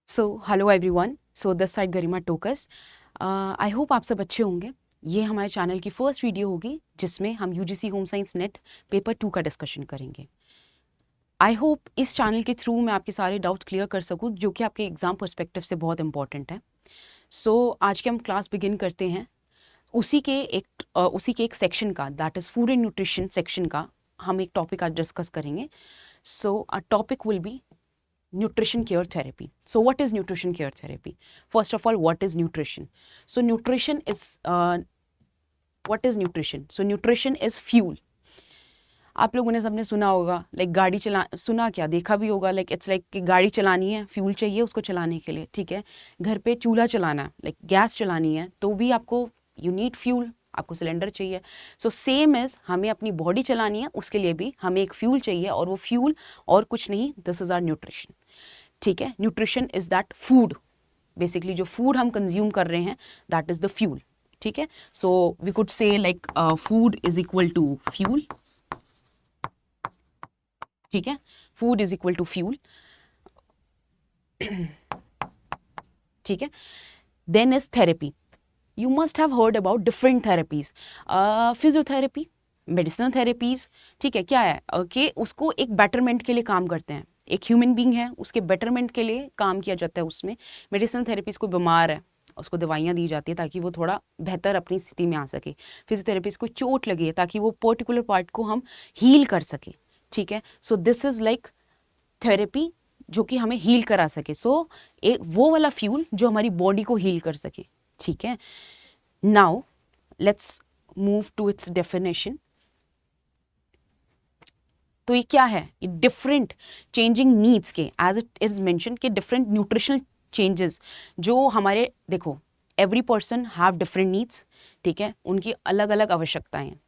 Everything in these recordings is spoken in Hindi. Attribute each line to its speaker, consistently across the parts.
Speaker 1: So hello everyone, so this side Garima Tokas. I hope आप सब अच्छे होंगे। ये हमारे चैनल की फर्स्ट वीडियो होगी जिसमें हम UGC home science net paper 2 का डिस्कशन करेंगे। आई होप इस चैनल के थ्रू मैं आपके सारे डाउट्स क्लियर कर सकूं जो कि आपके एग्जाम पर्सपेक्टिव से बहुत इंपॉर्टेंट है। सो आज के हम क्लास बिगिन करते हैं। उसी के एक सेक्शन का, that is food and nutrition section का, हम एक टॉपिक आज डिस्कस करेंगे। So a topic will be nutrition care therapy. So what is nutrition care therapy? First of all, what is nutrition? So what is nutrition? So nutrition is fuel. आप लोगों ने सबने सुना होगा, लाइक गाड़ी चला, सुना क्या, देखा भी होगा, लाइक इट्स लाइक कि गाड़ी चलानी है, फ्यूल चाहिए उसको चलाने के लिए, ठीक है। घर पे चूल्हा चलाना है, लाइक गैस चलानी है, तो भी आपको यू नीड फ्यूल, आपको सिलेंडर चाहिए। सो सेम इज़ हमें अपनी बॉडी चलानी है, उसके लिए भी हमें एक फ्यूल चाहिए, और वो फ्यूल और कुछ नहीं, दिस इज़ आवर न्यूट्रिशन, ठीक है। Nutrition is that food, basically जो फूड हम कंज्यूम कर रहे हैं दैट इज़ द फ्यूल, ठीक है। So we could say like food is equal to fuel, ठीक है। Food is equal to fuel, ठीक है। Then is therapy. You must have heard about different therapies, physiotherapy, medicinal therapies, ठीक है। क्या है कि उसको एक बेटरमेंट के लिए काम करते हैं, एक ह्यूमन बींग है उसके बेटरमेंट के लिए काम किया जाता है उसमें। मेडिसिनल थेरेपीज कोई बीमार है उसको दवाइयाँ दी जाती है ताकि वो थोड़ा बेहतर अपनी स्थिति में आ सके। फिजियोथेरेपीज को चोट लगी है ताकि वो पर्टिकुलर पार्ट को हम हील कर सके, ठीक है। So this is like therapy जो कि हमें हील करा सके। सो एक वो वाला फ्यूल जो हमारी बॉडी को हील कर सके, ठीक है। Now let's move to its definition. तो ये क्या है, ये डिफरेंट चेंजिंग नीड्स के, एज इट इज मेंशन के डिफरेंट न्यूट्रिशनल चेंजेस जो हमारे, देखो every person have different needs, ठीक है, उनकी अलग अलग आवश्यकताएं हैं।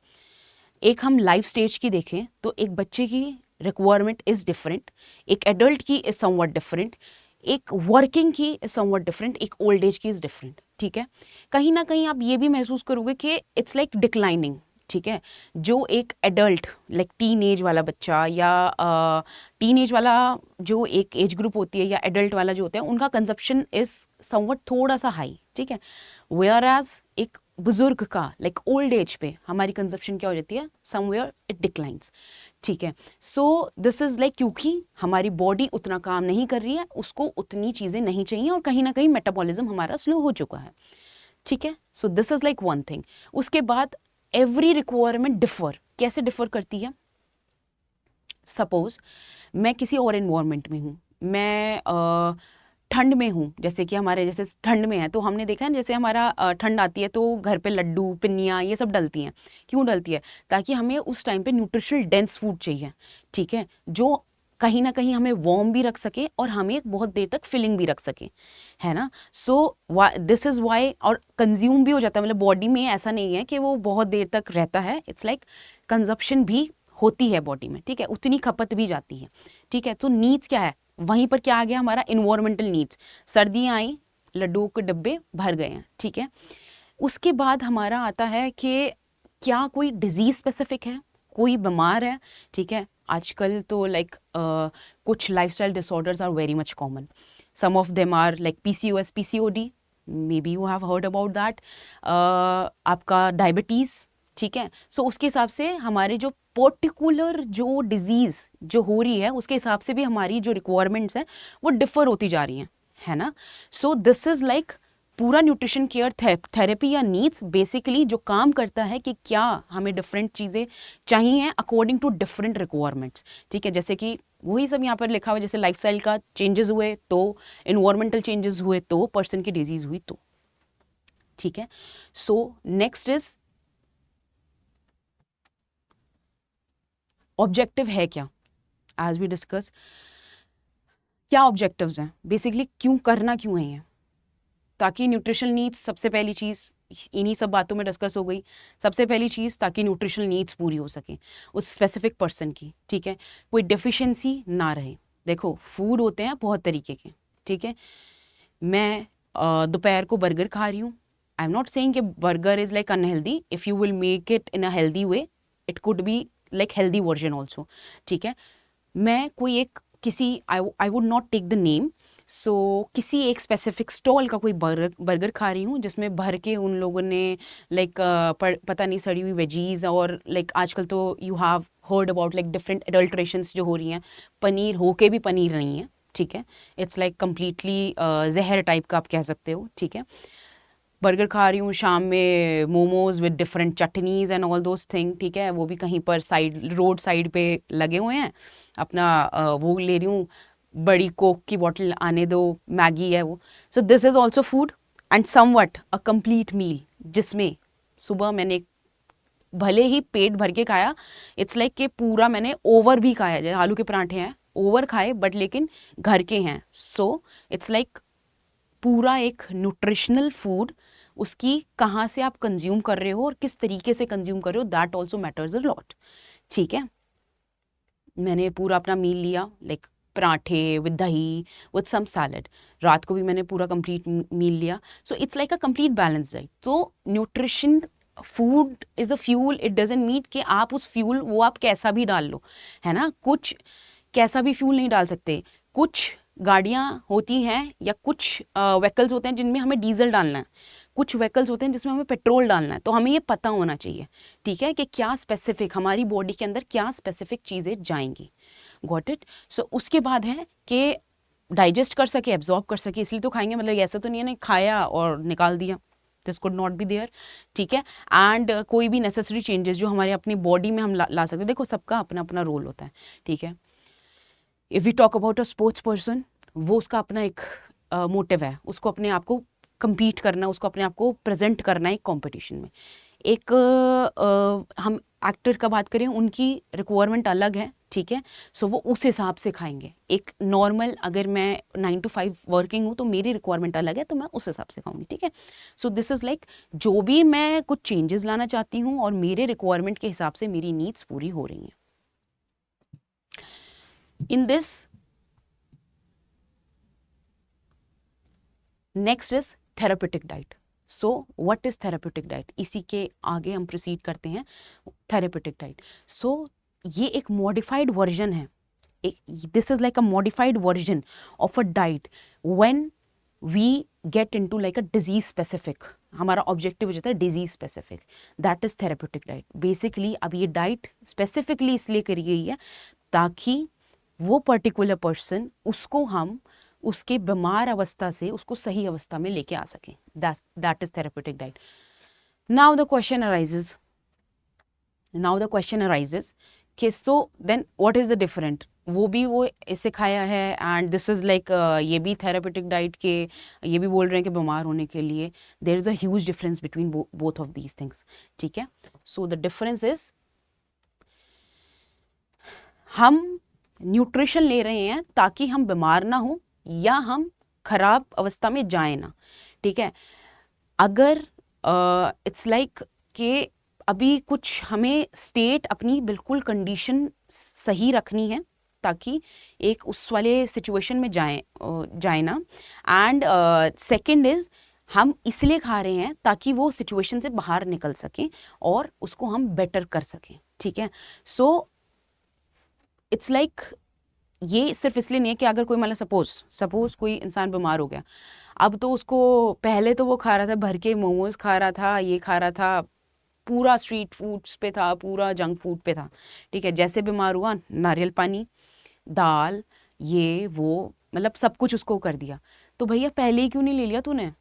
Speaker 1: एक हम लाइफ स्टेज की देखें तो एक बच्चे की रिक्वायरमेंट इज़ डिफरेंट, एक एडल्ट की इज़ समवट डिफरेंट, एक वर्किंग की इज़ समवट डिफरेंट, एक ओल्ड एज की इज़ डिफरेंट, ठीक है। कहीं ना कहीं आप ये भी महसूस करोगे कि इट्स लाइक डिक्लाइनिंग, ठीक है। जो एक एडल्ट लाइक टीन एज वाला बच्चा या टीन एज वाला जो एक एज ग्रुप होती है या एडल्ट वाला जो होता है, उनका कंजप्शन इज़ समवट थोड़ा सा हाई, ठीक है। वेयर एज एक बुजुर्ग का लाइक ओल्ड एज पे हमारी कंजप्शन क्या हो जाती है, समवेयर इट डिक्लाइंस, ठीक है। सो दिस इज़ लाइक क्योंकि हमारी बॉडी उतना काम नहीं कर रही है, उसको उतनी चीज़ें नहीं चाहिए, और कहीं ना कहीं मेटाबॉलिज्म हमारा स्लो हो चुका है, ठीक है। So this is like one thing. उसके बाद एवरी रिक्वायरमेंट डिफर, कैसे डिफर करती है। सपोज मैं किसी और इन्वायरमेंट में हूँ, मैं ठंड में हूँ, जैसे कि हमारे जैसे ठंड में है तो हमने देखा है जैसे हमारा ठंड आती है तो घर पे लड्डू पिन्नियाँ ये सब डलती हैं। क्यों डलती है, ताकि हमें उस टाइम पे न्यूट्रिशनल डेंस फूड चाहिए, ठीक है, जो कहीं ना कहीं हमें वार्म भी रख सके और हमें बहुत देर तक फिलिंग भी रख सके, है ना। सो दिस इज़ वाई, और कंज्यूम भी हो जाता है, मतलब बॉडी में ऐसा नहीं है कि वो बहुत देर तक रहता है, इट्स लाइक कंजप्शन भी होती है बॉडी में, ठीक है, उतनी खपत भी जाती है, ठीक है। तो नीड्स क्या है, वहीं पर क्या आ गया हमारा इन्वायरमेंटल नीड्स, सर्दियाँ आई लड्डुओं के डब्बे भर गए हैं, ठीक है। उसके बाद हमारा आता है कि क्या कोई डिजीज स्पेसिफिक है, कोई बीमार है, ठीक है। आजकल तो लाइक कुछ lifestyle disorders are very much common, some of them are like PCOS PCOD, maybe you have heard about that, आपका डायबिटीज़, ठीक है। सो उसके हिसाब से हमारे जो पर्टिकुलर जो डिजीज़ जो हो रही है उसके हिसाब से भी हमारी जो रिक्वायरमेंट्स हैं वो डिफर होती जा रही हैं, है ना। सो दिस इज़ लाइक पूरा न्यूट्रिशन केयर थेरेपी या नीड्स बेसिकली जो काम करता है कि क्या हमें डिफरेंट चीज़ें चाहिए अकॉर्डिंग टू डिफरेंट रिक्वायरमेंट्स, ठीक है। जैसे कि वही सब यहाँ पर लिखा हुआ है, जैसे लाइफस्टाइल का चेंजेस हुए तो, इन्वायरमेंटल चेंजेस हुए तो, पर्सन की डिजीज़ हुई तो, ठीक है। सो नेक्स्ट इज ऑब्जेक्टिव है क्या, एज वी डिस्कस क्या ऑब्जेक्टिव्स हैं, बेसिकली क्यों करना क्यों है ये, ताकि न्यूट्रिशनल नीड्स, सबसे पहली चीज़ इन्हीं सब बातों में डिस्कस हो गई, सबसे पहली चीज़ ताकि न्यूट्रिशनल नीड्स पूरी हो सकें उस स्पेसिफिक पर्सन की, ठीक है, कोई डेफिशिएंसी ना रहे। देखो फूड होते हैं बहुत तरीके के, ठीक है। मैं दोपहर को बर्गर खा रही हूँ, आई एम नॉट सेइंग कि burger is like unhealthy, if you will make it in a healthy way it could be like healthy version also, ठीक है। मैं कोई एक किसी I would not take the name, so किसी एक स्पेसिफिक स्टॉल का कोई बर्गर खा रही हूँ जिसमें भर के उन लोगों ने लाइक पता नहीं सड़ी हुई वेजीज, और लाइक आजकल तो you have heard about like different adulterations जो हो रही हैं, पनीर हो के भी पनीर नहीं है, ठीक है, इट्स लाइक कम्प्लीटली जहर टाइप का आप कह सकते हो, ठीक है। बर्गर खा रही हूँ, शाम में momos with different chutneys and all those thing, ठीक है, वो भी कहीं पर साइड रोड साइड पे लगे हुए हैं, अपना वो ले रही हूँ, बड़ी कोक की बॉटल आने दो, मैगी है वो। So this is also food and somewhat a complete meal, जिसमें सुबह मैंने भले ही पेट भर के खाया, इट्स लाइक कि पूरा मैंने ओवर भी खाया, जैसे आलू के पराठे हैं ओवर खाए बट लेकिन घर के हैं, सो इट्स लाइक पूरा एक न्यूट्रिशनल फूड, उसकी कहाँ से आप कंज्यूम कर रहे हो और किस तरीके से कंज्यूम कर रहे हो, that also matters a lot, ठीक है। मैंने पूरा अपना मील लिया, लाइक पराठे विद दही विद सम सैलड, रात को भी मैंने पूरा कंप्लीट मील लिया, so it's like a complete balance diet. तो nutrition food is a fuel, it doesn't mean कि आप उस फ्यूल वो आप कैसा भी डाल लो, है ना, कुछ कैसा भी फ्यूल नहीं डाल सकते। कुछ गाड़ियाँ होती हैं या कुछ व्हीकल्स होते हैं जिनमें हमें डीजल डालना है, कुछ व्हीकल्स होते हैं जिसमें हमें पेट्रोल डालना है, तो हमें ये पता होना चाहिए, ठीक है, कि क्या स्पेसिफिक हमारी बॉडी के अंदर क्या स्पेसिफिक चीज़ें जाएंगी, गॉट इट। सो उसके बाद है कि डाइजेस्ट कर सके, एब्जॉर्ब कर सके, इसलिए तो खाएंगे, मतलब ऐसा तो नहीं है ना खाया और निकाल दिया, this could not be there, ठीक है। एंड कोई भी नेसेसरी चेंजेस जो हमारे अपनी बॉडी में हम ला सकते हैं, देखो सबका अपना अपना रोल होता है, ठीक है। If we talk about a sports person, वो उसका अपना एक मोटिव है, उसको अपने आप को compete करना, उसको अपने आप को प्रेजेंट करना है एक कंपटीशन में। एक हम एक्टर का बात करें, उनकी रिक्वायरमेंट अलग है, ठीक है, सो वो उस हिसाब से खाएंगे। एक नॉर्मल, अगर मैं 9 to 5 वर्किंग हूँ तो मेरी रिक्वायरमेंट अलग है, तो मैं उस हिसाब से खाऊंगी, ठीक है। सो दिस इज़ लाइक जो भी मैं कुछ चेंजेस लाना चाहती हूँ और मेरे रिक्वायरमेंट के हिसाब से मेरी नीड्स पूरी हो रही हैं। In this next is therapeutic diet. So what is therapeutic diet, इसी के आगे हम प्रोसीड करते हैं। थेरापेटिक डाइट, सो ये एक मॉडिफाइड वर्जन है, this is like a modified version of a diet when we get into like a disease specific, हमारा ऑब्जेक्टिव हो जाता है disease specific, that is therapeutic diet. Basically अब ये डाइट स्पेसिफिकली इसलिए करी गई है ताकि वो पर्टिकुलर पर्सन, उसको हम उसके बीमार अवस्था से उसको सही अवस्था में लेके आ सकें, that is therapeutic diet. Now the question arises कि so then what is the different, वो भी वो इससे खाया है एंड दिस इज लाइक ये भी थेरेपेटिक डाइट के, ये भी बोल रहे हैं कि बीमार होने के लिए, there is a huge difference between both of these things, ठीक है। सो द डिफरेंस इज हम न्यूट्रिशन ले रहे हैं ताकि हम बीमार ना हो या हम खराब अवस्था में जाए ना, ठीक है। अगर इट्स लाइक कि अभी कुछ हमें स्टेट अपनी बिल्कुल कंडीशन सही रखनी है ताकि एक उस वाले सिचुएशन में जाए ना, एंड सेकंड इज हम इसलिए खा रहे हैं ताकि वो सिचुएशन से बाहर निकल सकें और उसको हम बेटर कर सकें, ठीक है। सो इट्स लाइक ये सिर्फ इसलिए नहीं है कि अगर कोई मतलब सपोज कोई इंसान बीमार हो गया, अब तो उसको पहले तो वो खा रहा था भर के मोमोज खा रहा था, ये खा रहा था, पूरा स्ट्रीट फूड्स पे था, पूरा जंक फूड पे था, ठीक है। जैसे बीमार हुआ, नारियल पानी, दाल, ये वो, मतलब सब कुछ उसको कर दिया, तो भैया पहले ही क्यों नहीं ले लिया तूने,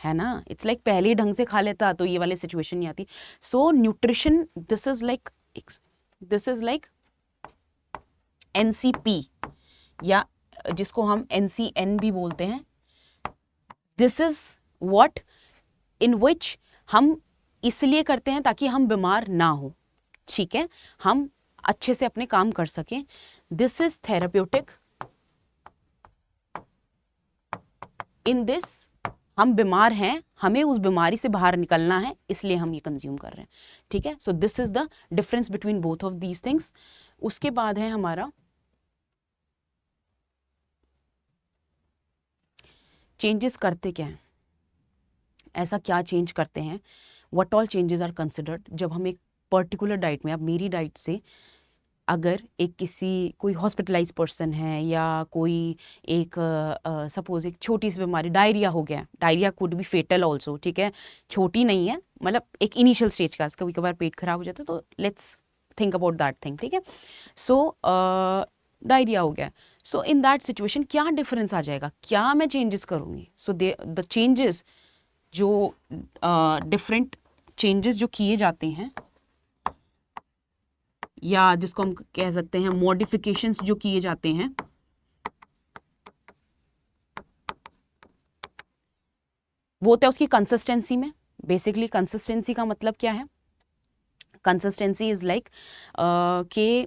Speaker 1: है ना। इट्स लाइक पहले ही ढंग से खा लेता तो ये वाली सिचुएशन नहीं आती। So nutrition, this is like NCP, या जिसको हम एनसीएन भी बोलते हैं, this is what in which हम इसलिए करते हैं ताकि हम बीमार ना हो, ठीक है, हम अच्छे से अपने काम कर सकें। This is therapeutic, in this हम बीमार हैं, हमें उस बीमारी से बाहर निकलना है, इसलिए हम ये कंज्यूम कर रहे हैं, ठीक है। So this is the difference between both of these things. उसके बाद है हमारा चेंजेस करते क्या हैं, ऐसा क्या चेंज करते हैं, what all changes are considered जब हम एक पर्टिकुलर डाइट में, अब मेरी डाइट से अगर एक कोई हॉस्पिटलाइज पर्सन है या कोई एक सपोज एक छोटी सी बीमारी, डायरिया हो गया, diarrhoea could be fatal also, ठीक है, छोटी नहीं है, मतलब एक इनिशियल स्टेज का, कभी कभार पेट खराब हो जाता है, तो let's think about that thing, ठीक है। सो डायरिया हो गया, सो इन दैट सिचुएशन क्या डिफरेंस आ जाएगा, क्या मैं चेंजेस करूँगी? सो द चेंजेस जो डिफरेंट चेंजेस जो किए जाते हैं, या जिसको हम कह सकते हैं मॉडिफिकेशंस जो किए जाते हैं, वो होता है उसकी कंसिस्टेंसी में। बेसिकली कंसिस्टेंसी का मतलब क्या है? कंसिस्टेंसी इज लाइक कि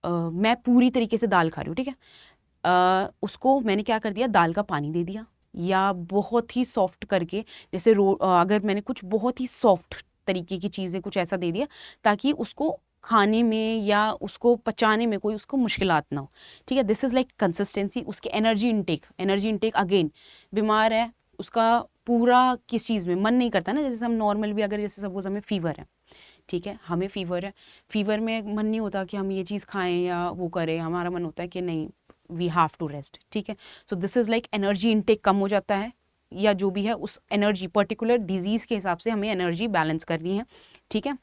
Speaker 1: मैं पूरी तरीके से दाल खा रही हूँ, ठीक है, उसको मैंने क्या कर दिया, दाल का पानी दे दिया, या बहुत ही सॉफ्ट करके, जैसे अगर मैंने कुछ बहुत ही सॉफ्ट तरीके की चीज़ें कुछ ऐसा दे दिया ताकि उसको खाने में या उसको पचाने में कोई उसको मुश्किलात ना हो, ठीक है। This is like consistency. उसके एनर्जी इनटेक अगेन, बीमार है, उसका पूरा किस चीज़ में मन नहीं करता ना, जैसे हम नॉर्मल भी अगर जैसे सपोज हमें फीवर है, ठीक है, हमें फीवर है, फीवर में मन नहीं होता कि हम ये चीज़ खाएं या वो करें, हमारा मन होता है कि नहीं, वी हैव टू रेस्ट, ठीक है। So this is like energy intake कम हो जाता है, या जो भी है उस एनर्जी पर्टिकुलर डिजीज़ के हिसाब से हमें एनर्जी बैलेंस करनी है, ठीक है।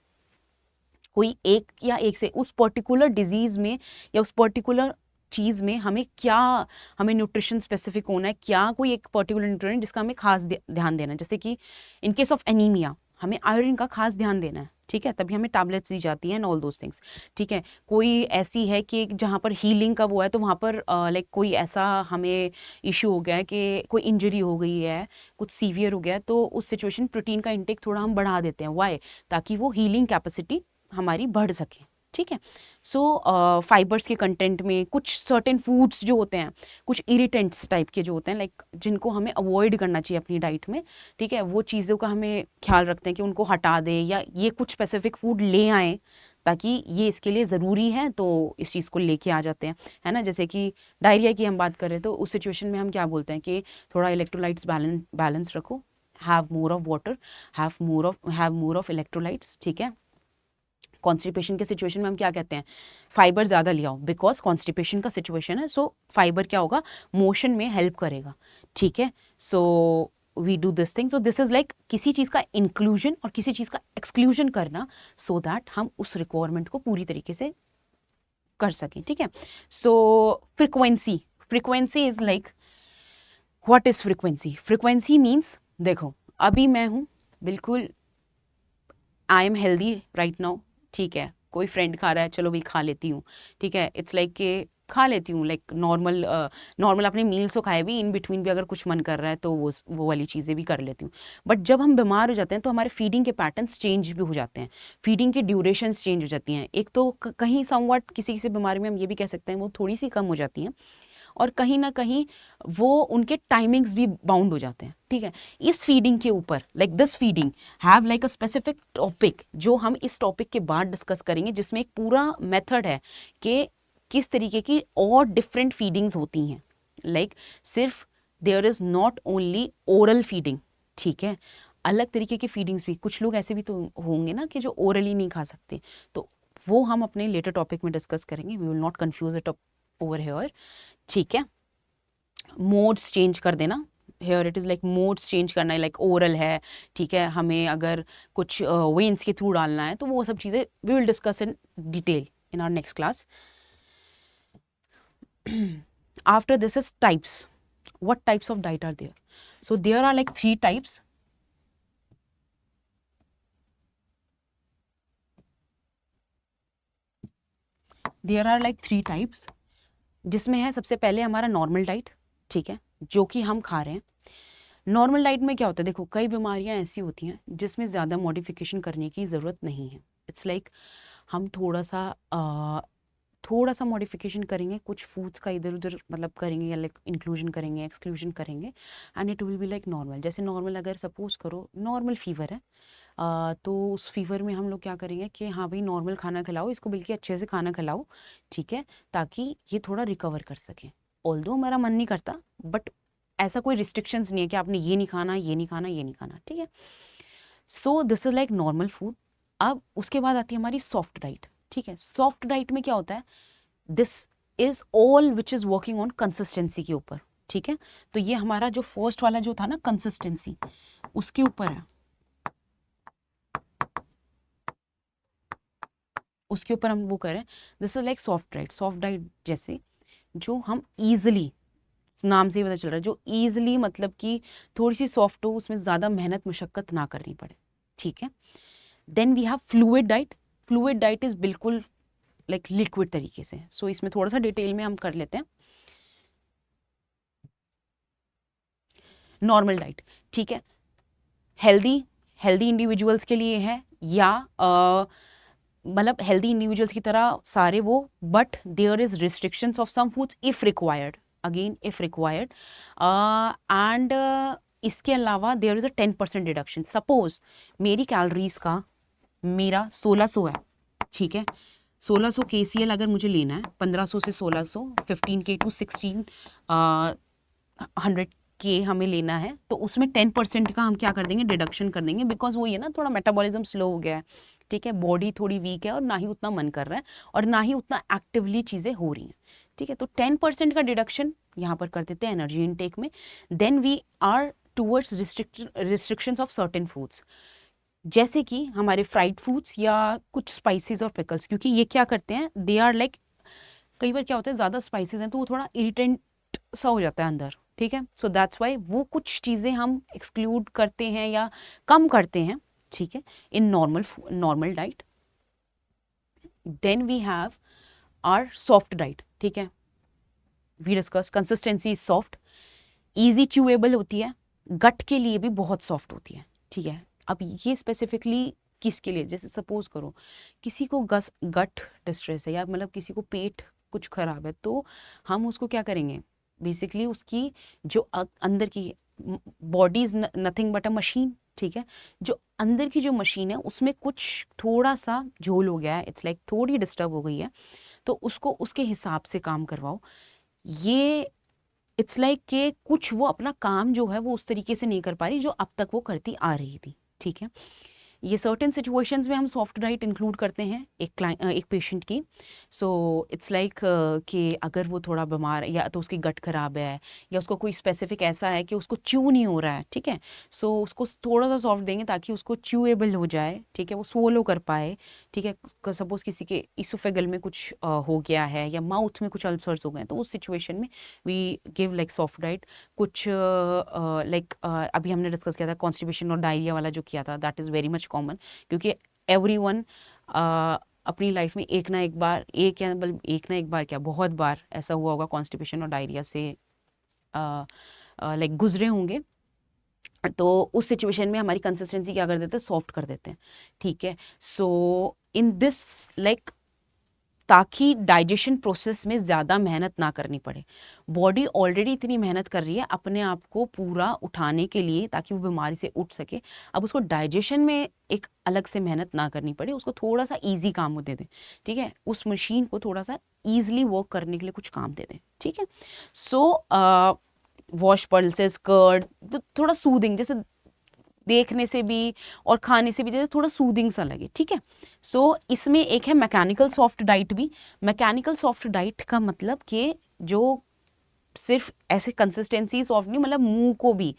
Speaker 1: कोई एक या एक से उस पर्टिकुलर डिजीज़ में या उस पर्टिकुलर चीज़ में हमें न्यूट्रिशन स्पेसिफिक होना है, क्या कोई एक पर्टिकुलर न्यूट्रिशन जिसका हमें खास ध्यान देना है, जैसे कि इन केस ऑफ एनीमिया हमें आयरन का खास ध्यान देना है, ठीक है, तभी हमें टैबलेट्स दी जाती हैं एंड ऑल दोज थिंग्स, ठीक है। कोई ऐसी है कि जहाँ पर हीलिंग का वो है, तो वहाँ पर लाइक कोई ऐसा हमें इशू हो गया है कि कोई इंजरी हो गई है, कुछ सीवियर हो गया है, तो उस सिचुएशन प्रोटीन का इंटेक थोड़ा हम बढ़ा देते हैं, वाई, ताकि वो हीलिंग कैपेसिटी हमारी बढ़ सके, ठीक है। सो फाइबर्स के कंटेंट में कुछ सर्टेन फूड्स जो होते हैं, कुछ इरिटेंट्स टाइप के जो होते हैं, लाइक जिनको हमें अवॉइड करना चाहिए अपनी डाइट में, ठीक है, वो चीज़ों का हमें ख्याल रखते हैं कि उनको हटा दें, या ये कुछ स्पेसिफिक फूड ले आएँ ताकि ये इसके लिए ज़रूरी है, तो इस चीज़ को लेके आ जाते हैं, है ना। जैसे कि डायरिया की हम बात करें तो उस सिचुएशन में हम क्या बोलते हैं कि थोड़ा इलेक्ट्रोलाइट्स बैलेंस रखो, have more of water, have more of electrolytes, ठीक है। कॉन्स्टिपेशन के सिचुएशन में हम क्या कहते हैं, फाइबर ज़्यादा ले आओ, बिकॉज कॉन्स्टिपेशन का सिचुएशन है, सो फाइबर क्या होगा, मोशन में हेल्प करेगा, ठीक है। So we do this thing. So this is like किसी चीज़ का इंक्लूजन और किसी चीज़ का एक्सक्लूजन करना, सो दैट हम उस रिक्वायरमेंट को पूरी तरीके से कर सकें, ठीक है। So frequency is like, what is frequency? Frequency means, देखो अभी मैं हूँ बिल्कुल, I am healthy right now, ठीक है, कोई फ्रेंड खा रहा है, चलो भाई खा लेती हूँ, ठीक है, इट्स लाइक कि खा लेती हूँ, लाइक नॉर्मल अपने मील्स तो खाए भी, इन बिटवीन भी अगर कुछ मन कर रहा है तो वो वाली चीज़ें भी कर लेती हूँ। बट जब हम बीमार हो जाते हैं तो हमारे फीडिंग के पैटर्न्स चेंज भी हो जाते हैं, फीडिंग की ड्यूरेशंस चेंज हो जाती हैं। एक तो कहीं समवट किसी किसी बीमारी में हम ये भी कह सकते हैं वो थोड़ी सी कम हो जाती हैं, और कहीं ना कहीं वो उनके टाइमिंग्स भी बाउंड हो जाते हैं, ठीक है। इस फीडिंग के ऊपर, like this feeding have like a specific topic जो हम इस टॉपिक के बाद डिस्कस करेंगे, जिसमें एक पूरा मेथड है कि किस तरीके की और डिफरेंट फीडिंग्स होती हैं, लाइक सिर्फ there is not only oral feeding, ठीक है, अलग तरीके की फीडिंग्स भी, कुछ लोग ऐसे भी तो होंगे ना कि जो ओरली नहीं खा सकते, तो वो हम अपने लेटर टॉपिक में डिस्कस करेंगे, we will not confuse it over here, ठीक है। मोड्स चेंज कर देना, here it is like modes change करना है, लाइक ओरल है, ठीक है, हमें अगर कुछ वेन्स के थ्रू डालना है तो वो सब चीज़ें we will discuss in detail in our next class. After this is types, what types of diet are there? So there are like 3 types. There are like 3 types, जिसमें है सबसे पहले हमारा नॉर्मल डाइट, ठीक है, जो कि हम खा रहे हैं। नॉर्मल डाइट में क्या होता है, देखो कई बीमारियां ऐसी होती हैं जिसमें ज़्यादा मॉडिफिकेशन करने की ज़रूरत नहीं है, इट्स लाइक हम थोड़ा सा मॉडिफिकेशन करेंगे, कुछ फूड्स का इधर उधर मतलब करेंगे, या लाइक इंक्लूजन करेंगे, एक्सक्लूजन करेंगे, and it will be like normal. जैसे नॉर्मल अगर सपोज करो नॉर्मल फीवर है, तो उस फीवर में हम लोग क्या करेंगे कि हाँ भाई नॉर्मल खाना खिलाओ इसको, बल्कि अच्छे से खाना खिलाओ, ठीक है, ताकि ये थोड़ा रिकवर कर सके। ऑल्दो हमारा मन नहीं करता, बट ऐसा कोई रिस्ट्रिक्शंस नहीं है कि आपने ये नहीं खाना, ये नहीं खाना, ये नहीं खाना, ठीक है। So this is like normal food. अब उसके बाद आती है हमारी सॉफ्ट डाइट। ठीक है। सॉफ्ट डाइट में क्या होता है, this is all which is working on consistency के ऊपर, ठीक है। तो ये हमारा जो फर्स्ट वाला जो था ना कंसिस्टेंसी, उसके ऊपर है, उसके ऊपर हम वो करें। This is like soft diet. Soft diet जैसे जो हम ईजिली, नाम से ही पता चल रहा है, जो ईजिली मतलब कि थोड़ी सी सॉफ्ट हो, उसमें ज़्यादा मेहनत मशक्क़त ना करनी पड़े, ठीक है। Then we have fluid diet. Fluid diet is बिल्कुल लाइक लिक्विड तरीके से। सो इसमें थोड़ा सा डिटेल में हम कर लेते हैं। नॉर्मल डाइट, ठीक है, हेल्दी इंडिविजुअल्स के लिए है, या मतलब हेल्दी इंडिविजुअल्स की तरह सारे वो, but there is restrictions of some foods if required, again if required, and इसके अलावा there is a 10% deduction. Suppose मेरी कैलोरीज का मेरा 1600 है, ठीक है, 1600 KCL अगर मुझे लेना है, 1500 से 1600, 15K to 1600K हमें लेना है, तो उसमें 10% का हम क्या कर देंगे, डिडक्शन कर देंगे, बिकॉज वो ये ना थोड़ा मेटाबॉलिज्म स्लो हो गया है, ठीक है, बॉडी थोड़ी वीक है और ना ही उतना मन कर रहा है और ना ही उतना एक्टिवली चीज़ें हो रही हैं, ठीक है। तो 10% का डिडक्शन यहाँ पर कर देते हैं एनर्जी इनटेक में। Then we are towards restrictions of certain foods, जैसे कि हमारे फ्राइड फूड्स या कुछ स्पाइसेस और पिकल्स, क्योंकि ये क्या करते हैं, दे आर लाइक, कई बार क्या होता है ज़्यादा स्पाइसेस हैं तो वो थोड़ा इरिटेंट सा हो जाता है अंदर, ठीक है। सो दैट्स वाई वो कुछ चीज़ें हम एक्सक्लूड करते हैं या कम करते हैं, ठीक है, in normal diet. Then we have are soft diet, ठीक है, we discuss consistency is soft, easy chewable होती है, गट के लिए भी बहुत सॉफ्ट होती है, ठीक है। अब ये स्पेसिफिकली किसके लिए, जैसे सपोज करो किसी को गट डिस्ट्रेस है या मतलब किसी को पेट कुछ खराब है, तो हम उसको क्या करेंगे, बेसिकली उसकी जो अंदर की body is nothing but a machine, ठीक है, जो अंदर की जो मशीन है उसमें कुछ थोड़ा सा झोल हो गया है, इट्स लाइक थोड़ी डिस्टर्ब हो गई है, तो उसको उसके हिसाब से काम करवाओ। ये इट्स लाइक कि कुछ वो अपना काम जो है वो उस तरीके से नहीं कर पा रही जो अब तक वो करती आ रही थी, ठीक है। ये सर्टेन सिचुएशंस में हम सॉफ्ट डाइट इंक्लूड करते हैं एक पेशेंट की। सो इट्स लाइक कि अगर वो थोड़ा बीमार या तो उसकी गट खराब है या उसको कोई स्पेसिफिक ऐसा है कि उसको च्यू नहीं हो रहा है, ठीक है, सो उसको थोड़ा सा सॉफ्ट देंगे ताकि उसको च्यूएबल हो जाए, ठीक है, वो स्वोलो कर पाए, ठीक है। सपोज किसी के इसोफेगल में कुछ हो गया है या माउथ में कुछ अल्सर्स हो गए, तो उस सिचुएशन में we give like soft diet. कुछ लाइक अभी हमने डिस्कस किया था कॉन्स्टिपेशन और डायरिया वाला जो किया था, that is very much common, क्योंकि एवरीवन अपनी लाइफ में एक ना एक बार, एक या बल्कि एक ना एक बार क्या बहुत बार ऐसा हुआ होगा कॉन्स्टिपेशन और डायरिया से लाइक गुजरे होंगे। तो उस सिचुएशन में हमारी कंसिस्टेंसी क्या कर देते हैं, सॉफ्ट कर देते हैं, ठीक है। सो इन दिस लाइक ताकि डाइजेशन प्रोसेस में ज़्यादा मेहनत ना करनी पड़े, बॉडी ऑलरेडी इतनी मेहनत कर रही है अपने आप को पूरा उठाने के लिए ताकि वो बीमारी से उठ सके, अब उसको डाइजेशन में एक अलग से मेहनत ना करनी पड़े, उसको थोड़ा सा इजी काम दे दें, ठीक है, उस मशीन को थोड़ा सा ईजिली वर्क करने के लिए कुछ काम दे दें, ठीक है। सो वॉश पल्सेस कर्ड, तो थोड़ा सूदिंग, जैसे देखने से भी और खाने से भी जैसे थोड़ा सूदिंग सा लगे, ठीक है। सो इसमें एक है मैकेनिकल सॉफ्ट डाइट भी। मैकेनिकल सॉफ्ट डाइट का मतलब कि जो सिर्फ ऐसे कंसिस्टेंसी सॉफ्ट नहीं, मतलब मुंह को भी,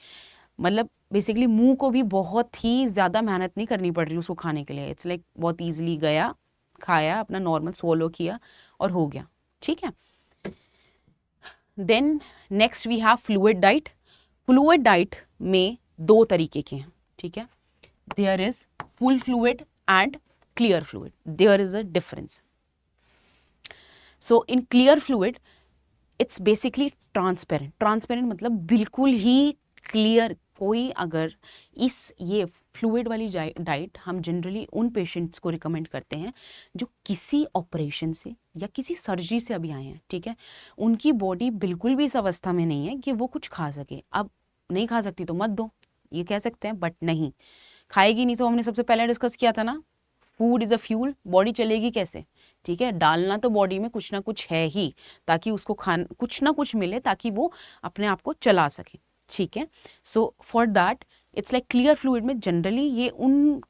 Speaker 1: मतलब बेसिकली मुंह को भी बहुत ही ज़्यादा मेहनत नहीं करनी पड़ रही उसको खाने के लिए, इट्स लाइक बहुत ईजिली गया, खाया, अपना नॉर्मल स्वॉलो किया और हो गया, ठीक है। Then next we have fluid diet. Fluid diet में दो तरीके के हैं, ठीक है, there is full fluid and clear fluid, there is a difference. So in clear fluid it's basically transparent, transparent मतलब बिल्कुल ही क्लियर। कोई अगर ये फ्लूइड वाली डाइट हम जनरली उन पेशेंट्स को रिकमेंड करते हैं जो किसी ऑपरेशन से या किसी सर्जरी से अभी आए हैं, ठीक है, उनकी बॉडी बिल्कुल भी इस अवस्था में नहीं है कि वो कुछ खा सके। अब नहीं खा सकती तो मत दो, ये कह सकते हैं, बट नहीं खाएगी नहीं तो हमने सबसे पहले डिस्कस किया था ना, food is a fuel, body चलेगी कैसे, ठीक है, डालना तो बॉडी में कुछ ना कुछ है ही ताकि उसको कुछ ना कुछ मिले ताकि वो अपने आप को चला सके, ठीक है। So for that it's like clear fluid में जनरली ये उन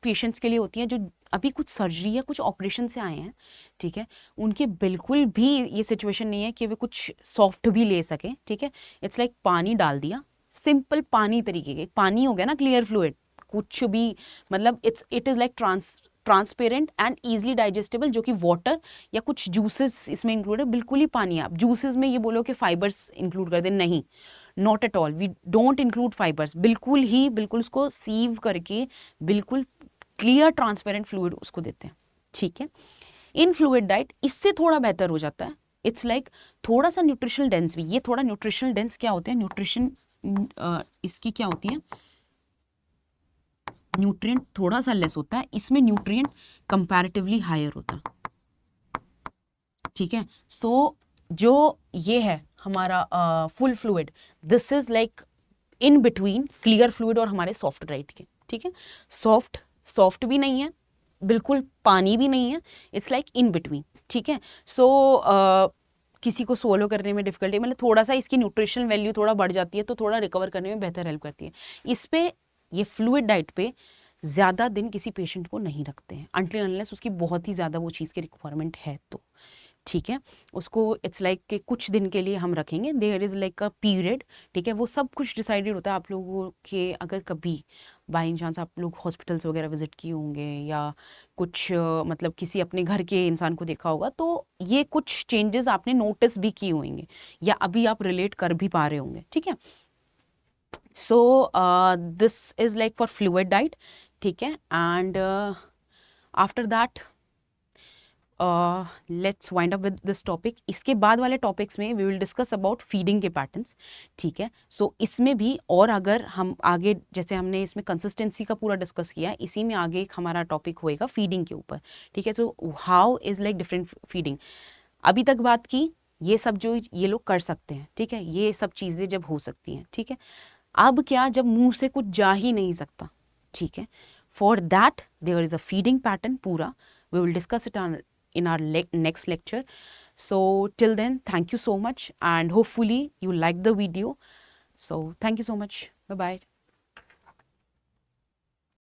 Speaker 1: पेशेंट्स के लिए होती हैं जो अभी कुछ सर्जरी या कुछ ऑपरेशन से आए हैं, ठीक है, उनके बिल्कुल भी ये सिचुएशन नहीं है कि वे कुछ सॉफ्ट भी ले सकें, ठीक है। इट्स लाइक पानी डाल दिया, सिंपल पानी तरीके के, पानी हो गया ना, क्लियर फ्लूइड, कुछ भी मतलब it is like transparent and easily digestible, जो कि वाटर या कुछ जूसेस इसमें इंक्लूड है, बिल्कुल ही पानी है। आप जूसेस में ये बोलो कि फाइबर्स इंक्लूड कर दें, नहीं, not at all, we don't include fibres, बिल्कुल उसको सीव करके बिल्कुल क्लियर ट्रांसपेरेंट फ्लूइड उसको देते हैं, ठीक है। इन फ्लूइड डाइट इससे थोड़ा बेहतर हो जाता है, इट्स लाइक थोड़ा सा न्यूट्रिशनल डेंस भी, ये थोड़ा न्यूट्रिशनल डेंस क्या होते हैं, न्यूट्रिशन इसकी क्या होती है, न्यूट्रिएंट थोड़ा सा लेस होता है, इसमें न्यूट्रिएंट कंपैरेटिवली हायर होता है, ठीक है। सो जो ये है हमारा full fluid, this is like in between clear fluid और हमारे सॉफ्ट डाइट के, ठीक है। सॉफ्ट भी नहीं है, बिल्कुल पानी भी नहीं है, इट्स लाइक इन बिटवीन, ठीक है। सो किसी को सोलो करने में डिफिकल्टी, मतलब थोड़ा सा इसकी न्यूट्रिशनल वैल्यू थोड़ा बढ़ जाती है, तो थोड़ा रिकवर करने में बेहतर हेल्प करती है। इस पे ये फ्लूइड डाइट पे ज़्यादा दिन किसी पेशेंट को नहीं रखते हैं, अनटिल अनलेस उसकी बहुत ही ज़्यादा वो चीज़ की रिक्वायरमेंट है तो, ठीक है। उसको इट्स लाइक कि कुछ दिन के लिए हम रखेंगे, there is like a period, ठीक है। वो सब कुछ डिसाइडेड होता है आप लोगों के, अगर कभी बाई चांस आप लोग हॉस्पिटल्स वगैरह विजिट किए होंगे या कुछ मतलब किसी अपने घर के इंसान को देखा होगा, तो ये कुछ चेंजेस आपने नोटिस भी किए होंगे या अभी आप रिलेट कर भी पा रहे होंगे, ठीक है। So this is like for fluid diet, ठीक है। And after that let's wind up with this topic. इसके बाद वाले टॉपिक्स में we will discuss about feeding के पैटर्न्स, ठीक है। सो इसमें भी, और अगर हम आगे, जैसे हमने इसमें कंसिस्टेंसी का पूरा डिस्कस किया, इसी में आगे एक हमारा टॉपिक होएगा फीडिंग के ऊपर, ठीक है। So how is like different feeding, अभी तक बात की, ये सब जो ये लोग कर सकते हैं, ठीक है, ये सब चीज़ें जब हो सकती हैं, ठीक है। अब क्या, जब मुंह से कुछ जा ही नहीं सकता, ठीक है, for that there is a feeding pattern पूरा, we will discuss it in our next lecture. So till then, thank you so much, and hopefully you like the video. So thank you so much. Bye bye.